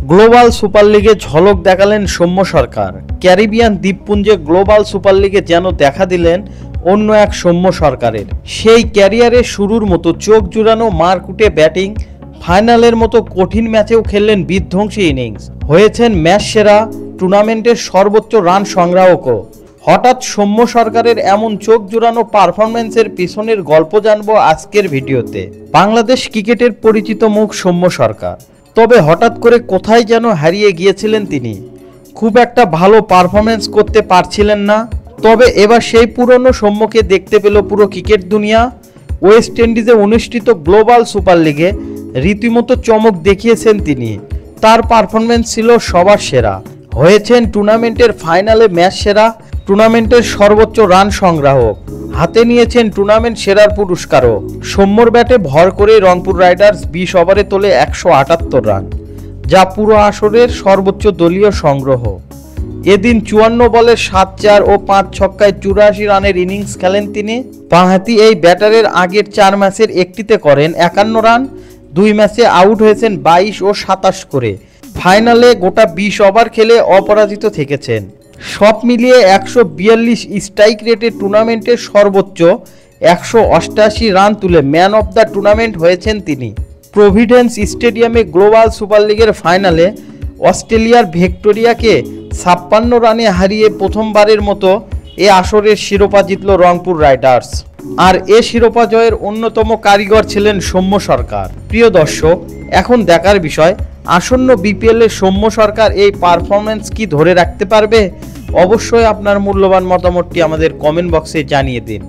Global super লিগে ঝলক দেখালেন সৌম্য সরকার। ক্যারিবিয়ান দ্বীপপুঞ্জে গ্লোবাল সুপার লিগে যেন দেখা দিলেন অন্য এক সৌম্য সরকারের। সেই ক্যারিয়ারের শুরুর মতো চোখ জুড়ানো মারকুটে ব্যাটিং, ফাইনালের মতো কঠিন ম্যাচেও খেললেন বিধ্বংসী ইনিংস, হয়েছেন ম্যাচ সেরা, টুর্নামেন্টের সর্বোচ্চ রান সংগ্রাহকও। হঠাৎ সৌম্য সরকারের এমন চোখ জুড়ানো পারফরম্যান্সের পিছনের গল্প জানবো আজকের ভিডিওতে। বাংলাদেশ ক্রিকেটের পরিচিত মুখ সৌম্য সরকার, তবে হঠাৎ করে কোথায় যেন হারিয়ে গিয়েছিলেন তিনি। খুব একটা ভালো পারফরম্যান্স করতে পারছিলেন না। তবে এবার সেই পুরনো সৌম্যকে দেখতে পেল পুরো ক্রিকেট দুনিয়া। ওয়েস্ট ইন্ডিজে অনুষ্ঠিত গ্লোবাল সুপার লিগে রীতিমতো চমক দেখিয়েছেন তিনি। তার পারফরম্যান্স ছিল সবার সেরা, হয়েছেন টুর্নামেন্টের ফাইনালে ম্যাচ সেরা, টুর্নামেন্টের সর্বোচ্চ রান সংগ্রাহক, হাতে নিয়েছেন টুর্নামেন্ট সেরার পুরস্কারও। সৌম্যর ব্যাটে ভর করে রংপুর রাইডার্স 20 ওভারে তোলে 178 রান, যা পুরো আসরের সর্বোচ্চ দলীয় সংগ্রহ। এদিন 54 বলে 7-4 ও 5 ছক্কায় 84 রানের ইনিংস খেলেন তিনি। বাঁহাতি এই ব্যাটারের আগের 4 ম্যাচের একটিতে করেন 51 রান, 2 ম্যাচে আউট হয়েছেন 22 ও 27 করে। ফাইনালে গোটা 20 ওভার খেলে অপরাজিত থেকেছেন। সব মিলিয়ে 142 স্ট্রাইক রেটে টুর্নামেন্টের সর্বোচ্চ 188 রান তুলে ম্যান অফ দ্য টুর্নামেন্ট হয়েছেন তিনি। প্রভিডেন্স স্টেডিয়ামে গ্লোবাল সুপার লিগের ফাইনালে অস্ট্রেলিয়ার ভিক্টোরিয়াকে 56 রানে হারিয়ে প্রথমবারের মতো এ আসরের শিরোপা জিতল রংপুর রাইডার্স। আর এ শিরোপা জয়ের অন্যতম কারিগর ছিলেন সৌম্য সরকার। প্রিয় দর্শক, এখন দেখার বিষয় আসন্ন বিপিএলে সৌম্য সরকার এই পারফরম্যান্স কি ধরে রাখতে পারবে? অবশ্যই আপনার মূল্যবান মতামতটি আমাদের কমেন্ট বক্সে জানিয়ে দিন।